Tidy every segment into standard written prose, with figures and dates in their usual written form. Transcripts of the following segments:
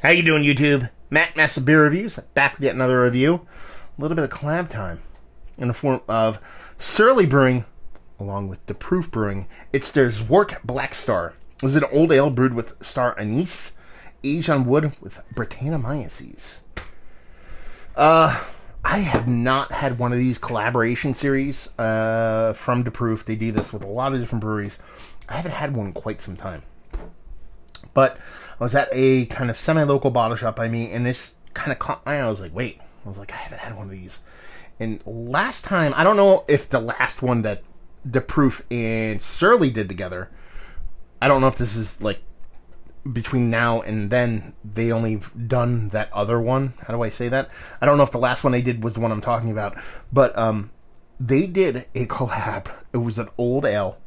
How you doing, YouTube? Matt Massa Beer Reviews, back with yet another review. A little bit of collab time in the form of Surly Brewing, along with the Proef Brewing. It's their Zwart Black Star. This is an old ale brewed with star anise, aged on wood with Brettanomyces. I have not had one of these collaboration series from the Proef. They do this with a lot of different breweries. I haven't had one in quite some time. But I was at a kind of semi-local bottle shop by me, and this kind of caught my eye. I was like, wait. I was like, I haven't had one of these. And last time, I don't know if the last one that the Proef and Surly did together, I don't know if this is like between now and then they only done that other one. How do I say that? I don't know if the last one they did was the one I'm talking about. But they did a collab. It was an old ale.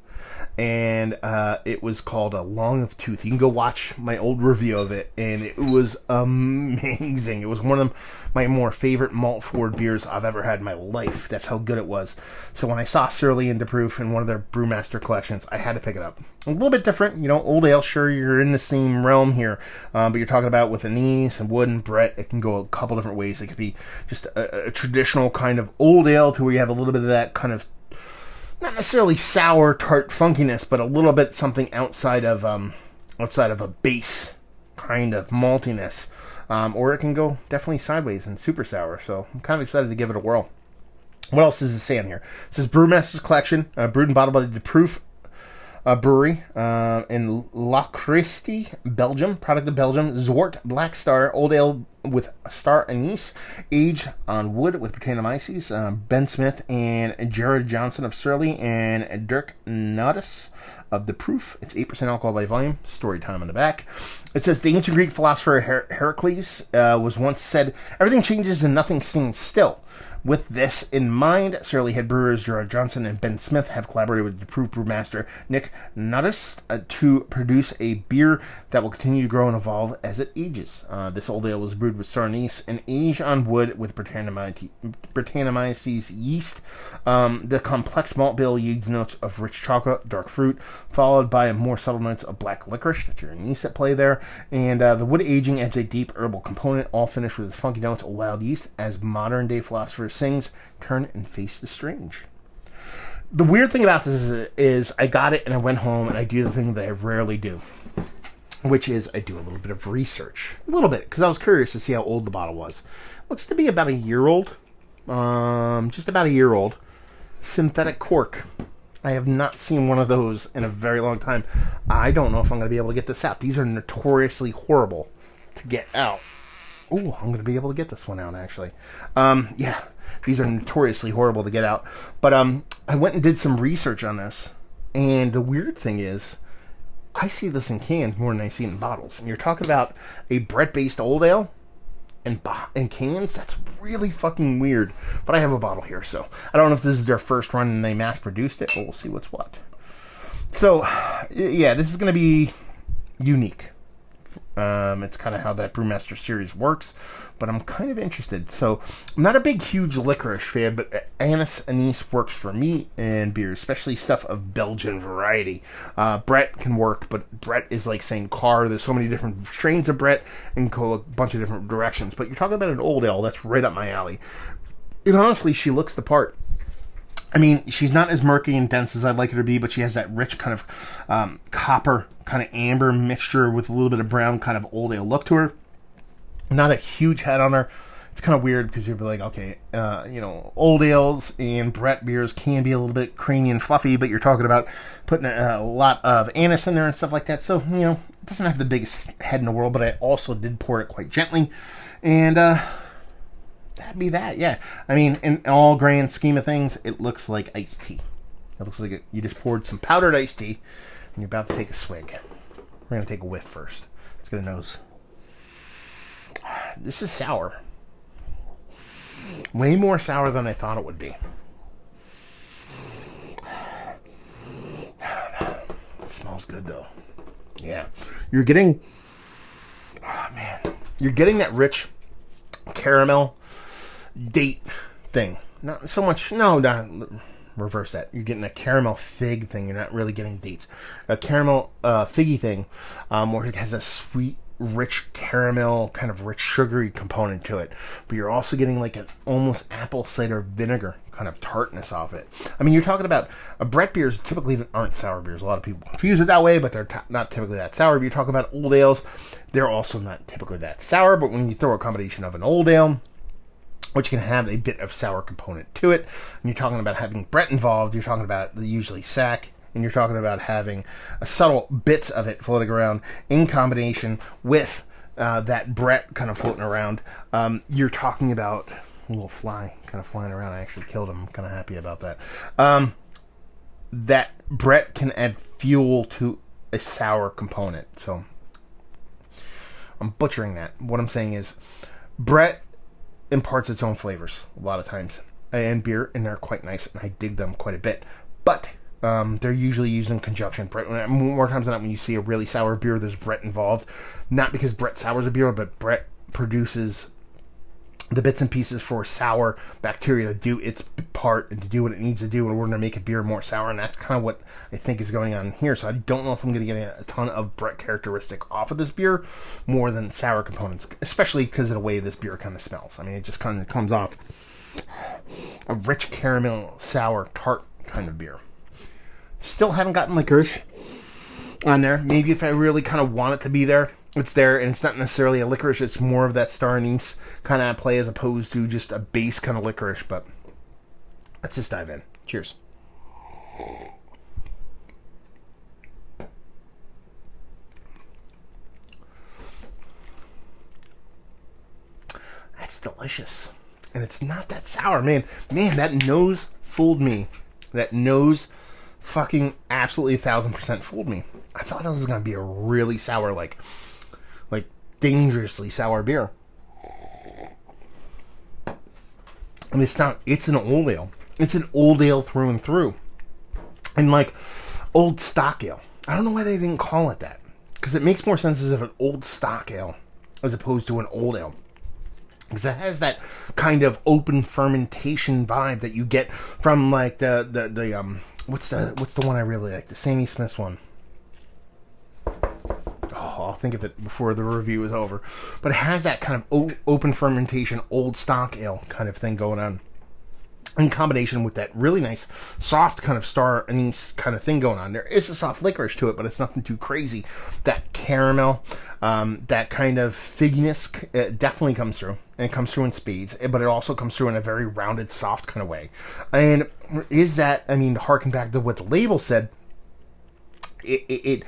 And it was called a Long of Tooth. You can go watch my old review of it, and it was amazing. It was one of my more favorite malt forward beers I've ever had in my life. That's how good it was. So when I saw Surly and Proef in one of their Brewmaster collections, I had to pick it up. A little bit different, old ale. Sure, you're in the same realm here, but you're talking about with anise and wood and Brett. It can go a couple different ways. It could be just a traditional kind of old ale to where you have a little bit of that kind of not necessarily sour tart funkiness, but a little bit something outside of a base kind of maltiness, or it can go definitely sideways and super sour. So I'm kind of excited to give it a whirl. What else does it say on here? It says Brewmaster's Collection, brewed and bottled by the Proef Brewery in La Christie, Belgium. Product of Belgium. Zwart Black Star, old ale with star anise, aged on wood with Brettanomyces. Ben Smith and Jared Johnson of Surly and Dirk Nodis of the Proef. It's 8% alcohol by volume. Story time on the back. It says the ancient Greek philosopher Heracles was once said, "Everything changes and nothing stands still." With this in mind, Surly head brewers Jared Johnson and Ben Smith have collaborated with the Proef brewmaster Nick Nodis to produce a beer that will continue to grow and evolve as it ages. This old ale was brewed with star anise and aged on wood with Brettanomyces yeast. The complex malt bill yields notes of rich chocolate, dark fruit, followed by more subtle notes of black licorice. That's your anise at play there. And the wood aging adds a deep herbal component, all finished with funky notes of wild yeast. As modern-day philosophers sings, turn and face the strange. The weird thing about this is I got it and I went home and I do the thing that I rarely do, which is I do a little bit of research. A little bit, because I was curious to see how old the bottle was. Looks to be about a year old. Just about a year old. Synthetic cork. I have not seen one of those in a very long time. I don't know if I'm going to be able to get this out. These are notoriously horrible to get out. Oh, I'm going to be able to get this one out, actually. Yeah, these are notoriously horrible to get out. But I went and did some research on this. And the weird thing is, I see this in cans more than I see it in bottles. And you're talking about a Brett-based old ale in cans? That's really fucking weird. But I have a bottle here, so I don't know if this is their first run and they mass-produced it, but we'll see what's what. So, yeah, this is going to be unique. It's kind of how that Brewmaster series works, but I'm kind of interested. So, I'm not a big, huge licorice fan, but anise works for me in beer, especially stuff of Belgian variety. Brett can work, but Brett is like saying car. There's so many different strains of Brett and go a bunch of different directions. But you're talking about an old ale, that's right up my alley. And honestly, she looks the part. I mean, she's not as murky and dense as I'd like her to be, but she has that rich kind of copper, kind of amber mixture with a little bit of brown kind of old ale look to her. Not a huge head on her. It's kind of weird because you'll be like, okay, old ales and Brett beers can be a little bit creamy and fluffy, but you're talking about putting a lot of anise in there and stuff like that. So, it doesn't have the biggest head in the world, but I also did pour it quite gently. And, that'd be that, yeah. I mean, in all grand scheme of things, it looks like iced tea. It looks like you just poured some powdered iced tea, and you're about to take a swig. We're going to take a whiff first. Let's get a nose. This is sour. Way more sour than I thought it would be. It smells good, though. Yeah. You're getting... Oh, man. You're getting that rich caramel date thing. Not so much, no, not, reverse that. You're getting a caramel fig thing. You're not really getting dates. A caramel figgy thing, where it has a sweet rich caramel, kind of rich sugary component to it, but you're also getting like an almost apple cider vinegar kind of tartness off it. I mean, you're talking about Brett beers typically aren't sour beers. A lot of people confuse it that way, but they're not typically that sour. But you're talking about old ales, they're also not typically that sour, but when you throw a combination of an old ale, which can have a bit of sour component to it, and you're talking about having Brett involved, you're talking about the usually sack, and you're talking about having a subtle bits of it floating around in combination with that Brett kind of floating around. You're talking about a little fly kind of flying around. I actually killed him. I'm kind of happy about that. That Brett can add fuel to a sour component. So I'm butchering that. What I'm saying is Brett imparts its own flavors a lot of times and beer, and they're quite nice, and I dig them quite a bit. But they're usually used in conjunction. Brett, more times than not, when you see a really sour beer, there's Brett involved. Not because Brett sours a beer, but Brett produces the bits and pieces for sour bacteria to do its part and to do what it needs to do in order to make a beer more sour. And that's kind of what I think is going on here. So I don't know if I'm going to get a ton of Brett characteristic off of this beer more than sour components, especially because of the way this beer kind of smells. I mean, it just kind of comes off a rich caramel, sour, tart kind of beer. Still haven't gotten licorice on there. Maybe if I really kind of want it to be there, it's there, and it's not necessarily a licorice. It's more of that star anise kind of play as opposed to just a base kind of licorice. But let's just dive in. Cheers. That's delicious. And it's not that sour, man. Man, that nose fooled me. That nose fucking absolutely 1,000% fooled me. I thought this was going to be a really sour, like dangerously sour beer. And it's not. It's an old ale. It's an old ale through and through. And like old stock ale. I don't know why they didn't call it that. Because it makes more sense as if an old stock ale as opposed to an old ale. Because it has that kind of open fermentation vibe that you get from like the what's the one I really like? The Sammy Smith's one. Oh, I'll think of it before the review is over. But it has that kind of open fermentation, old stock ale kind of thing going on. In combination with that really nice, soft kind of star anise kind of thing going on. There is a soft licorice to it, but it's nothing too crazy. That caramel, that kind of figginess definitely comes through. And it comes through in spades, but it also comes through in a very rounded, soft kind of way. And is that, I mean, to harken back to what the label said, it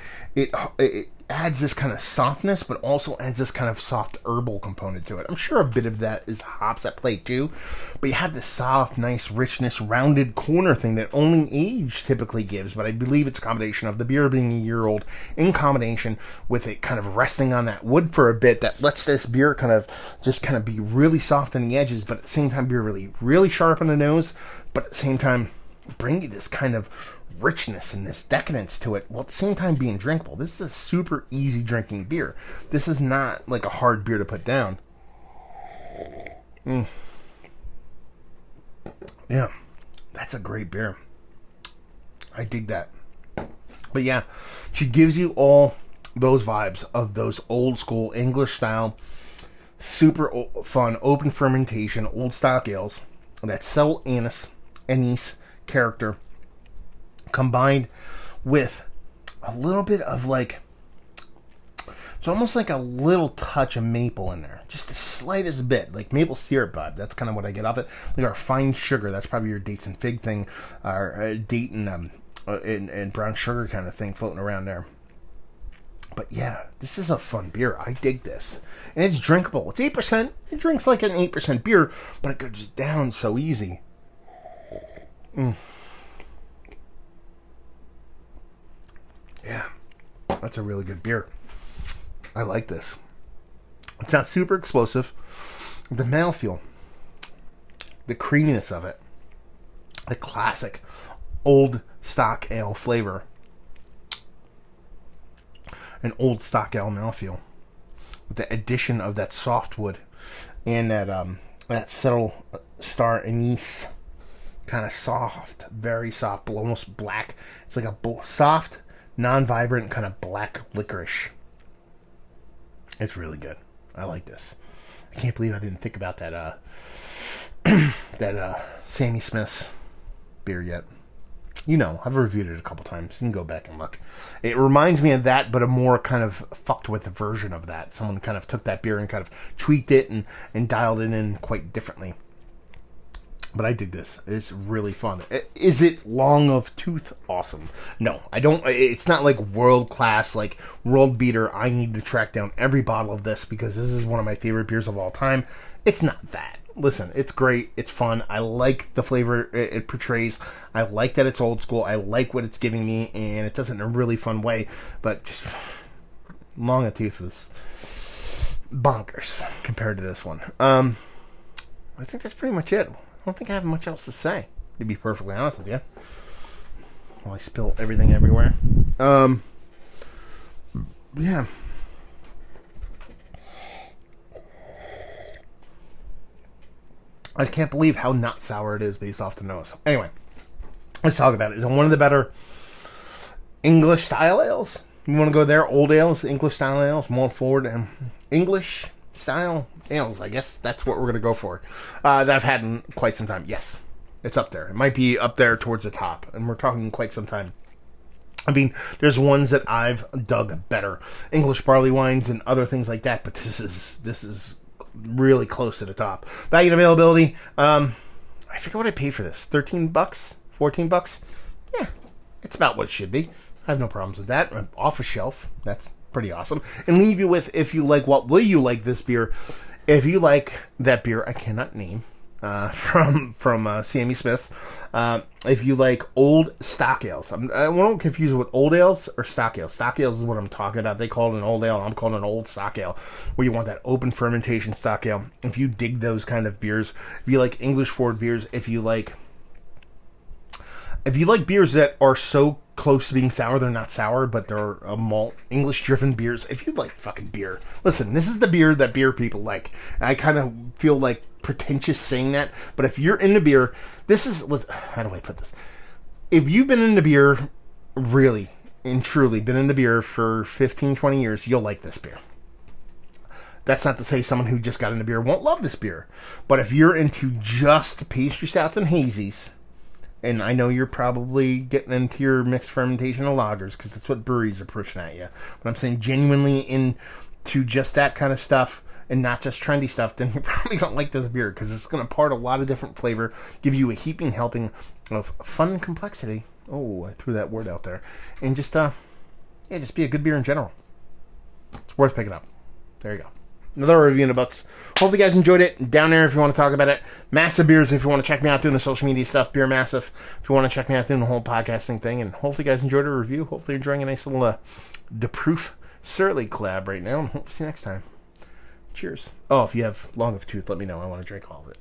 adds this kind of softness, but also adds this kind of soft herbal component to it. I'm sure a bit of that is hops at play too, but you have this soft, nice richness, rounded corner thing that only age typically gives, but I believe it's a combination of the beer being a year old in combination with it kind of resting on that wood for a bit that lets this beer kind of be really soft on the edges, but at the same time be really, really sharp on the nose, but at the same time bring you this kind of richness and this decadence to it, while at the same time being drinkable. This is a super easy drinking beer. This is not like a hard beer to put down. Yeah, that's a great beer. I dig that. But yeah, she gives you all those vibes of those old school English style, super fun, open fermentation, old stock ales, that subtle anise character, combined with a little bit of like, it's almost like a little touch of maple in there, just the slightest bit, like maple syrup vibe. That's kind of what I get off it. Like our fine sugar, that's probably your dates and fig thing, or date and brown sugar kind of thing floating around there. But yeah, this is a fun beer. I dig this, and it's drinkable. It's 8%. It drinks like an 8% beer, but it goes down so easy. Yeah, that's a really good beer. I like this. It's not super explosive. The mouthfeel, the creaminess of it, the classic old stock ale flavor, an old stock ale mouthfeel, with the addition of that softwood and that subtle star anise, kind of soft, very soft, almost black. It's like a soft, non-vibrant kind of black licorice. It's really good. I like this. I can't believe I didn't think about that Sammy Smith's beer yet. You know, I've reviewed it a couple times. You can go back and look. It reminds me of that, but a more kind of fucked with version of that. Someone kind of took that beer and kind of tweaked it and dialed it in quite differently. But I dig this. It's really fun. Is it long of tooth? Awesome. No, I don't. It's not like world class, like world beater. I need to track down every bottle of this because this is one of my favorite beers of all time. It's not that. Listen, it's great. It's fun. I like the flavor it portrays. I like that it's old school. I like what it's giving me, and it does it in a really fun way. But just long of tooth was bonkers compared to this one. I think that's pretty much it. I don't think I have much else to say, to be perfectly honest with you. Well, I spill everything everywhere. Yeah. I can't believe how not sour it is based off the nose. Anyway, let's talk about it. It's one of the better English style ales. You want to go there? Old ales, English style ales, malt forward, and English style ales. I guess that's what we're going to go for. That I've had in quite some time. Yes, it's up there. It might be up there towards the top, and we're talking quite some time. I mean, there's ones that I've dug better, English barley wines and other things like that. But this is really close to the top. Value and availability. I forget what I paid for this. $13, $14. Yeah, it's about what it should be. I have no problems with that. Off a shelf. That's pretty awesome. And leave you with, if you like, what will you like this beer? If you like that beer, I cannot name, from Sammy Smith's. If you like old stock ales, I won't confuse it with old ales or stock ales. Stock ales is what I'm talking about. They call it an old ale. I'm calling it an old stock ale, where you want that open fermentation stock ale. If you dig those kind of beers, if you like English forward beers, if you like beers that are so close to being sour, they're not sour, but they're a malt, English-driven beers. If you like fucking beer, listen, this is the beer that beer people like. And I kind of feel like pretentious saying that, but if you're into beer, this is, how do I put this? If you've been into beer, really and truly been into beer for 15, 20 years, you'll like this beer. That's not to say someone who just got into beer won't love this beer, but if you're into just pastry stouts and hazies, and I know you're probably getting into your mixed fermentation of lagers because that's what breweries are pushing at you. But I'm saying genuinely into just that kind of stuff and not just trendy stuff, then you probably don't like this beer because it's going to part a lot of different flavor, give you a heaping helping of fun complexity. Oh, I threw that word out there. And just be a good beer in general. It's worth picking up. There you go. Another review in the books. Hopefully you guys enjoyed it. Down there if you want to talk about it. Massive Beers if you want to check me out doing the social media stuff. Beer Massive if you want to check me out doing the whole podcasting thing. And hopefully you guys enjoyed the review. Hopefully you're enjoying a nice little Proef Surly collab right now. And hope to see you next time. Cheers. Oh, if you have long of tooth, let me know. I want to drink all of it.